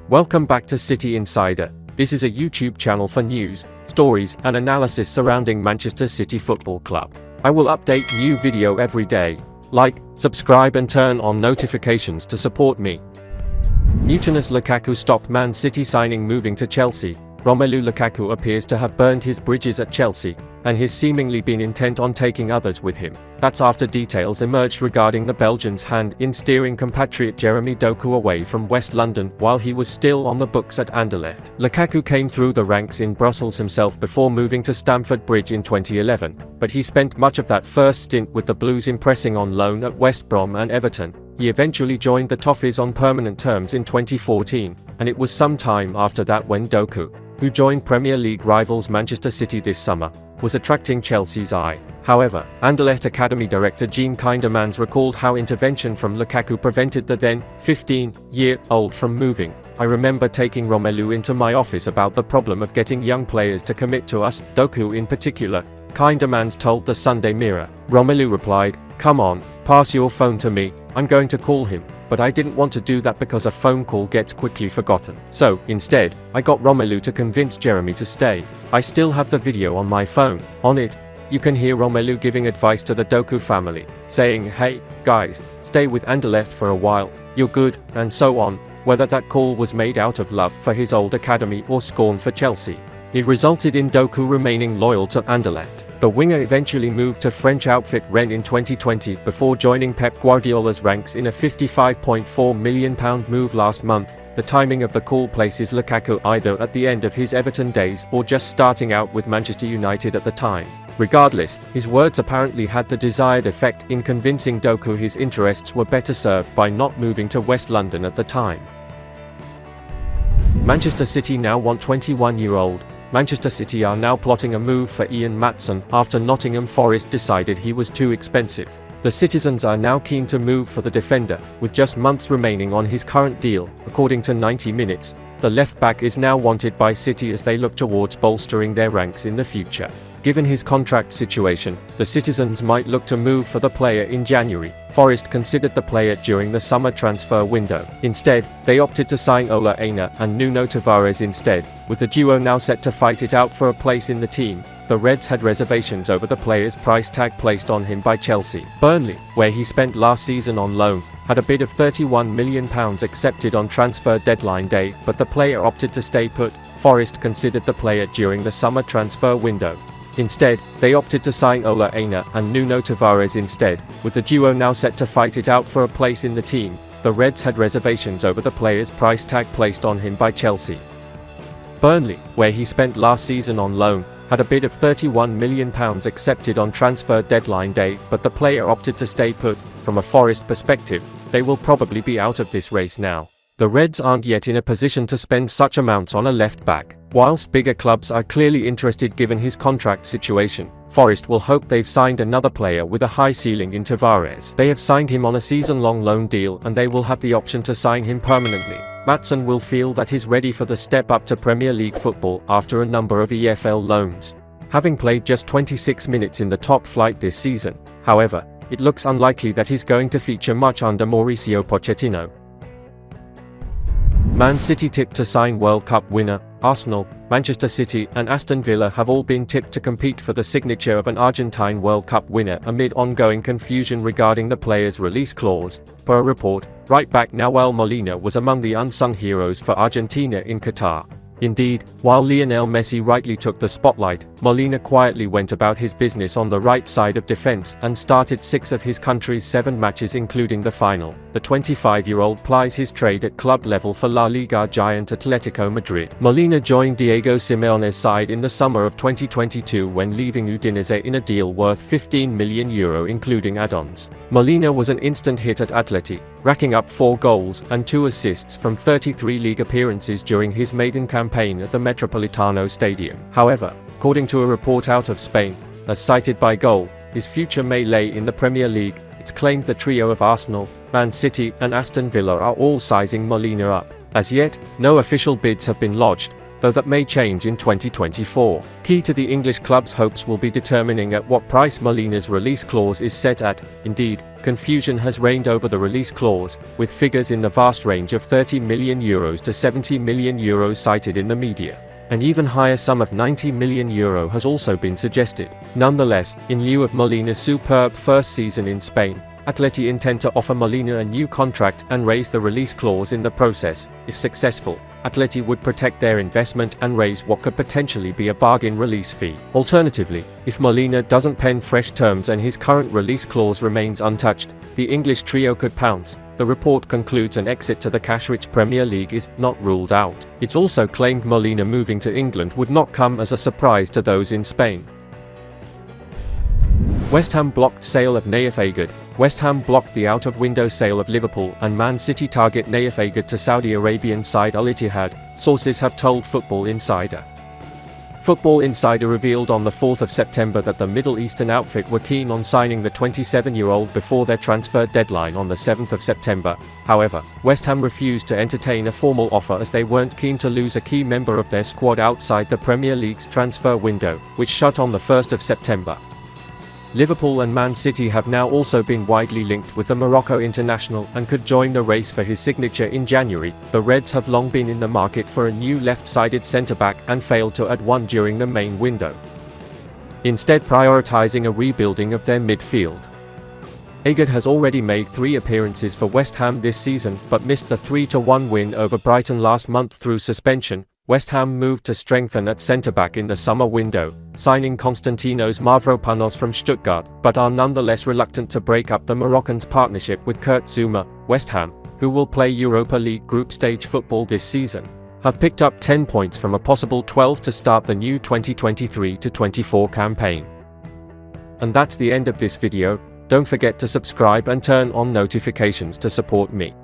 Welcome back to City Insider. This is a YouTube channel for news, stories, and analysis surrounding Manchester City Football Club. I will update new video every day. Like, subscribe and turn on notifications to support me. Mutinous Lukaku stopped Man City signing moving to Chelsea. Romelu Lukaku appears to have burned his bridges at Chelsea, and has seemingly been intent on taking others with him. That's after details emerged regarding the Belgian's hand in steering compatriot Jeremy Doku away from West London while he was still on the books at Anderlecht. Lukaku came through the ranks in Brussels himself before moving to Stamford Bridge in 2011, but he spent much of that first stint with the Blues impressing on loan at West Brom and Everton. He eventually joined the Toffees on permanent terms in 2014, and it was some time after that when Doku, who joined Premier League rivals Manchester City this summer, was attracting Chelsea's eye. However, Anderlecht Academy director Jean Kindermans recalled how intervention from Lukaku prevented the then 15-year-old from moving. "I remember taking Romelu into my office about the problem of getting young players to commit to us, Doku in particular," Kindermans told the Sunday Mirror. Romelu replied, "Come on, pass your phone to me, I'm going to call him. But I didn't want to do that because a phone call gets quickly forgotten. So, instead, I got Romelu to convince Jeremy to stay. I still have the video on my phone. On it, you can hear Romelu giving advice to the Doku family, saying, 'Hey, guys, stay with Anderlecht for a while, you're good,' and so on." Whether that call was made out of love for his old academy or scorn for Chelsea, it resulted in Doku remaining loyal to Anderlecht. The winger eventually moved to French outfit Rennes in 2020 before joining Pep Guardiola's ranks in a £55.4 million move last month. The timing of the call places Lukaku either at the end of his Everton days or just starting out with Manchester United at the time. Regardless, his words apparently had the desired effect in convincing Doku his interests were better served by not moving to West London at the time. Manchester City now want 21-year-old. Manchester City are now plotting a move for Ian Maatsen after Nottingham Forest decided he was too expensive. The citizens are now keen to move for the defender, with just months remaining on his current deal. According to 90 Minutes, the left-back is now wanted by City as they look towards bolstering their ranks in the future. Given his contract situation, the citizens might look to move for the player in January. Forest considered the player during the summer transfer window. Instead, they opted to sign Ola Aina and Nuno Tavares instead, with the duo now set to fight it out for a place in the team. The Reds had reservations over the player's price tag placed on him by Chelsea. Burnley, where he spent last season on loan, had a bid of £31 million accepted on transfer deadline day, but the player opted to stay put. Forest considered the player during the summer transfer window. Instead, they opted to sign Ola Aina and Nuno Tavares instead, with the duo now set to fight it out for a place in the team. The Reds had reservations over the player's price tag placed on him by Chelsea. Burnley, where he spent last season on loan, had a bid of £31 million accepted on transfer deadline day, but the player opted to stay put. From a Forest perspective, they will probably be out of this race now. The Reds aren't yet in a position to spend such amounts on a left-back. Whilst bigger clubs are clearly interested given his contract situation, Forest will hope they've signed another player with a high ceiling in Tavares. They have signed him on a season-long loan deal and they will have the option to sign him permanently. Maatsen will feel that he's ready for the step up to Premier League football after a number of EFL loans. Having played just 26 minutes in the top flight this season, however, it looks unlikely that he's going to feature much under Mauricio Pochettino. Man City tipped to sign World Cup winner. Arsenal, Manchester City and Aston Villa have all been tipped to compete for the signature of an Argentine World Cup winner amid ongoing confusion regarding the player's release clause. Per a report, right-back Nahuel Molina was among the unsung heroes for Argentina in Qatar. Indeed, while Lionel Messi rightly took the spotlight, Molina quietly went about his business on the right side of defense and started 6 of his country's 7 matches including the final. The 25-year-old plies his trade at club level for La Liga giant Atletico Madrid. Molina joined Diego Simeone's side in the summer of 2022 when leaving Udinese in a deal worth €15 million including add-ons. Molina was an instant hit at Atleti, racking up 4 goals and 2 assists from 33 league appearances during his maiden campaign at the Metropolitano Stadium. However, according to a report out of Spain, as cited by Goal, his future may lay in the Premier League. It's claimed the trio of Arsenal, Man City and Aston Villa are all sizing Molina up. As yet, no official bids have been lodged, though that may change in 2024. Key to the English club's hopes will be determining at what price Molina's release clause is set at. Indeed, confusion has reigned over the release clause, with figures in the vast range of €30 million to €70 million cited in the media. An even higher sum of €90 million has also been suggested. Nonetheless, in lieu of Molina's superb first season in Spain, Atleti intend to offer Molina a new contract and raise the release clause in the process. If successful, Atleti would protect their investment and raise what could potentially be a bargain release fee. Alternatively, if Molina doesn't pen fresh terms and his current release clause remains untouched, the English trio could pounce. The report concludes an exit to the cash-rich Premier League is not ruled out. It's also claimed Molina moving to England would not come as a surprise to those in Spain. West Ham blocked sale of Nayef Aguerd. West Ham blocked the out-of-window sale of Liverpool and Man City target Nayef Aguerd to Saudi Arabian side Al Ittihad, sources have told Football Insider. Football Insider revealed on the 4th of September that the Middle Eastern outfit were keen on signing the 27-year-old before their transfer deadline on the 7th of September. However, West Ham refused to entertain a formal offer as they weren't keen to lose a key member of their squad outside the Premier League's transfer window, which shut on the 1st of September. Liverpool and Man City have now also been widely linked with the Morocco international and could join the race for his signature in January. The Reds have long been in the market for a new left-sided centre-back and failed to add one during the main window, instead prioritising a rebuilding of their midfield. Aguerd has already made 3 appearances for West Ham this season but missed the 3-1 win over Brighton last month through suspension. West Ham moved to strengthen at centre-back in the summer window, signing Konstantinos Mavropanos from Stuttgart, but are nonetheless reluctant to break up the Moroccan's partnership with Kurt Zuma. West Ham, who will play Europa League group stage football this season, have picked up 10 points from a possible 12 to start the new 2023-24 campaign. And that's the end of this video. Don't forget to subscribe and turn on notifications to support me.